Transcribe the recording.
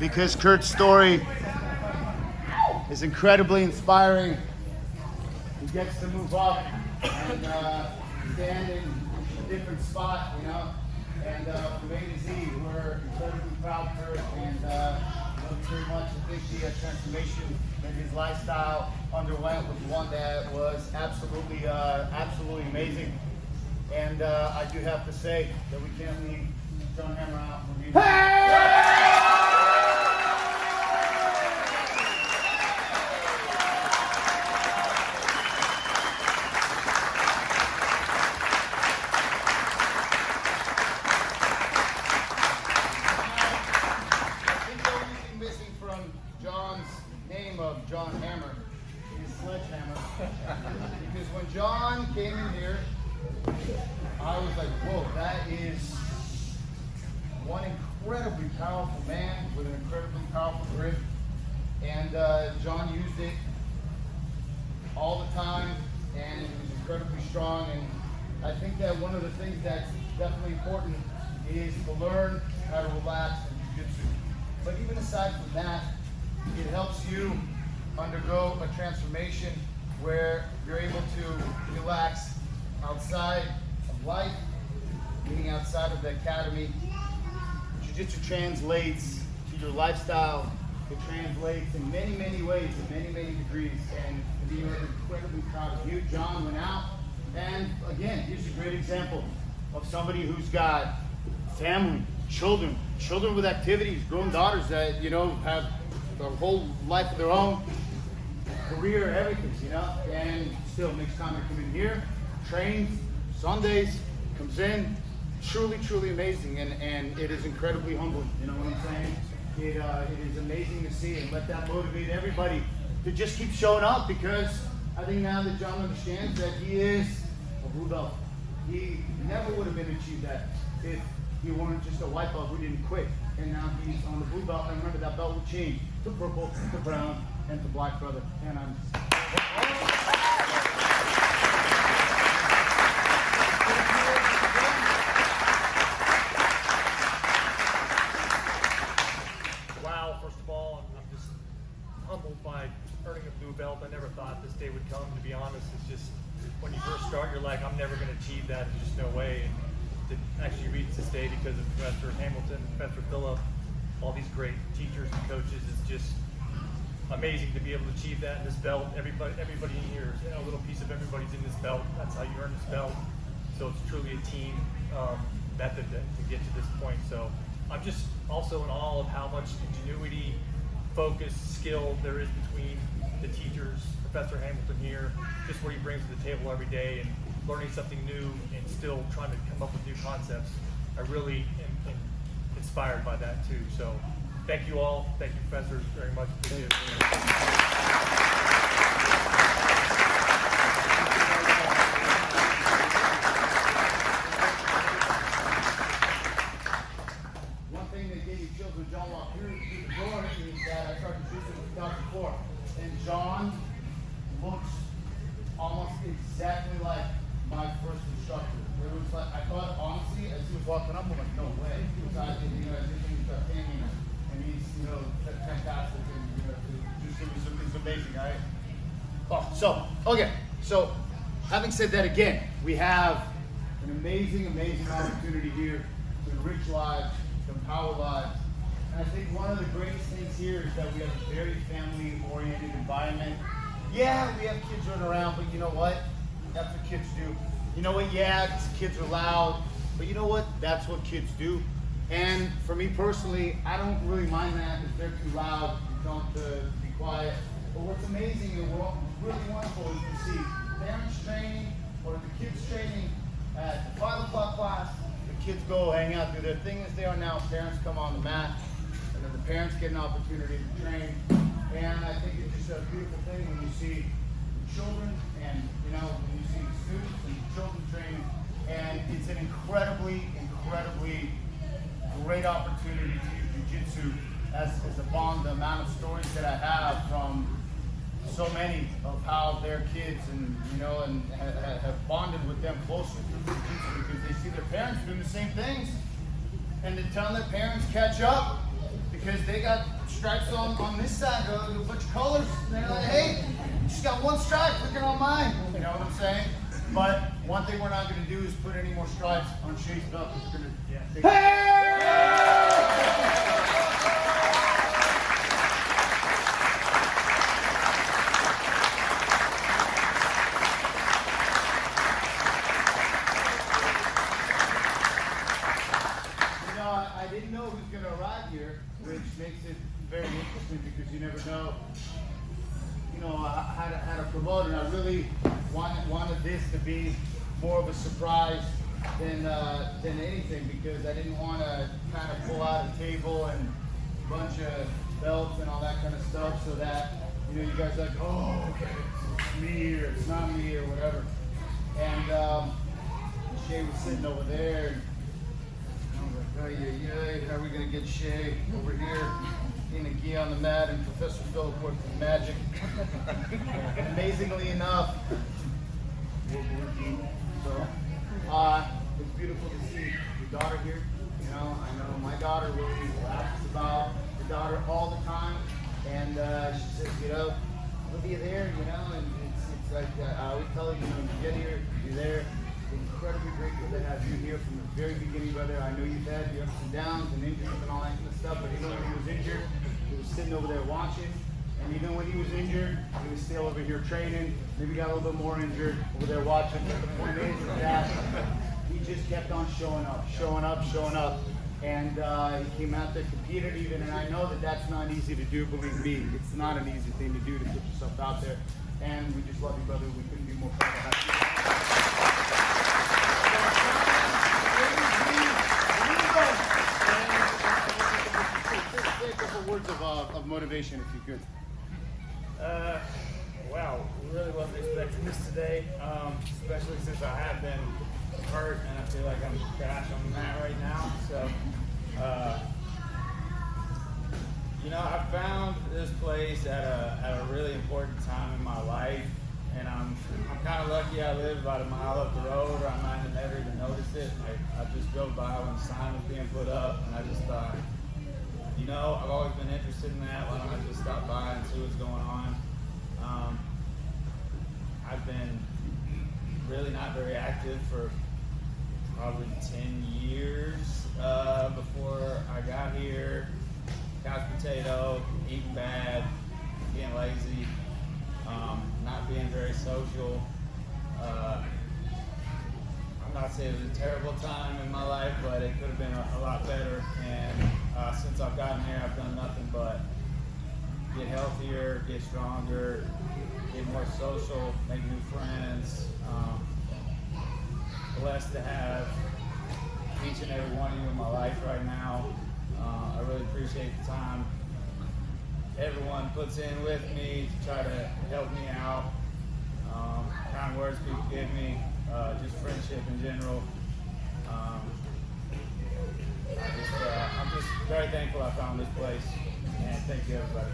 because Kurt's story is incredibly inspiring. He gets to move up and stand in a different spot, you know. And from A to Z, we're incredibly proud of Kurt, and love very much. I think the transformation that his lifestyle underwent was one that was absolutely amazing. And I do have to say that we can't leave John Hammer out from being. John Hammer is Sledgehammer. Because when John came in here, I was like, whoa, that is one incredibly powerful man with an incredibly powerful grip. And John used it all the time, and it was incredibly strong. And I think that one of the things that's definitely important is to learn how to relax in jiu-jitsu. But even aside from that, it helps you undergo a transformation where you're able to relax outside of life, meaning outside of the academy. Jiu-jitsu translates to your lifestyle. It translates in many, many ways, in many, many degrees. And we are incredibly proud of you. John went out, and again, here's a great example of somebody who's got family, children with activities, grown daughters that, you know, have their whole life of their own, career, everything, you know, and still makes time to come in here, trains, Sundays, comes in, truly amazing, and it is incredibly humbling, you know what I'm saying? It is amazing to see, and let that motivate everybody to just keep showing up, because I think now that John understands that he is a blue belt. He never would have been achieved that if he weren't just a white belt who didn't quit, and now he's on the blue belt, and remember that belt will change to purple, to brown, and to black, brother. And I'm wow, first of all, I'm just humbled by earning a blue belt. I never thought this day would come, to be honest. It's just, when you first start, you're like, I'm never gonna achieve that, there's just no way. And to actually reach this day because of Professor Hamilton, Professor Phillip, all these great teachers and coaches, it's just amazing to be able to achieve that in this belt. Everybody in here, you know, a little piece of everybody's in this belt. That's how you earn this belt. So it's truly a team method to get to this point. So I'm just also in awe of how much ingenuity, focus, skill there is between the teachers, Professor Hamilton here, just what he brings to the table every day, and learning something new and still trying to come up with new concepts. I really am inspired by that too. So thank you all. Thank you, professors, very much. Appreciate it. One thing that gave you chills when John walked through the door is that I started Jitsu in 2004, and John looks almost exactly like my first instructor. It was like, I thought, honestly, as he was walking up, I'm like, no way. Because you know, as he was standing, and he's, you know, fantastic, and you know, it's amazing, right? Oh, so okay. So, having said that, again, we have an amazing opportunity here to enrich lives, to empower lives. And I think one of the greatest things here is that we have a very family-oriented environment. Yeah, we have kids running around, but you know what? That's what kids do. You know what? Yeah, kids are loud, but you know what? That's what kids do. And for me personally, I don't really mind that if they're too loud. You tell them to be quiet. But what's amazing and what's really wonderful is to see parents training or the kids training at the 5 o'clock class. The kids go hang out, do their thing as they are now. Parents come on the mat, and then the parents get an opportunity to train. And I think it's just a beautiful thing when you see children, and you know, when you see students and children training, and it's an incredibly great opportunity to use jiu-jitsu as a bond. The amount of stories that I have from so many of how their kids and you know and have bonded with them closely through jiu-jitsu because they see their parents doing the same things, and they're telling their parents catch up because they got stripes on this side, a bunch of colors. And they're like, hey, you just got one stripe, look at on mine. You know what I'm saying? But one thing we're not going to do is put any more stripes on Shea's belt. It's going to I didn't know who's going to arrive here, which makes it very interesting because you never know. You know, how to promote, and I really wanted this to be more of a surprise than anything, because I didn't want to kind of pull out a table and a bunch of belts and all that kind of stuff, so that you guys are like, oh, okay, it's me or it's not me or whatever. And Shea was sitting over there. And I was like, oh, how are we gonna get Shea over here? In a gi on the mat, and Professor Philip worked with magic. Amazingly enough, so it's beautiful to see your daughter here. I know my daughter really laughs about her daughter all the time, and she says, I'll be there, and it's like I always tell her, you get here, you're there. Incredibly grateful to have you here from the very beginning, brother. I know you've had your ups and downs and injuries and all that kind of stuff, but even when he was injured, he was sitting over there watching. And even when he was injured, he was still over here training. Maybe got a little bit more injured over there watching. But the point is that he just kept on showing up. And he came out there, competed even. And I know that that's not easy to do, believe me. It's not an easy thing to do to put yourself out there. And we just love you, brother. We couldn't be more proud to have you. Say a couple words of motivation, if you could. Wow, we really wasn't expecting this today, especially since I have been hurt and I feel like I'm trash on the mat right now. So, I found this place at a really important time in my life, and I'm kind of lucky I live about a mile up the road, or I might have never even noticed it. I just drove by when the sign was being put up, and I just thought, I've always been interested in that. Why don't I just stop by and see what's going on? I've been really not very active for probably 10 years before I got here. Couch potato, eating bad, being lazy, not being very social. I'm not saying it was a terrible time in my life, but it could have been a lot better. And since I've gotten here, I've done nothing but get healthier, get stronger, get more social, make new friends. Blessed to have each and every one of you in my life right now. I really appreciate the time everyone puts in with me to try to help me out. Kind words people give me, just friendship in general. I'm just very thankful I found this place, and thank you, everybody.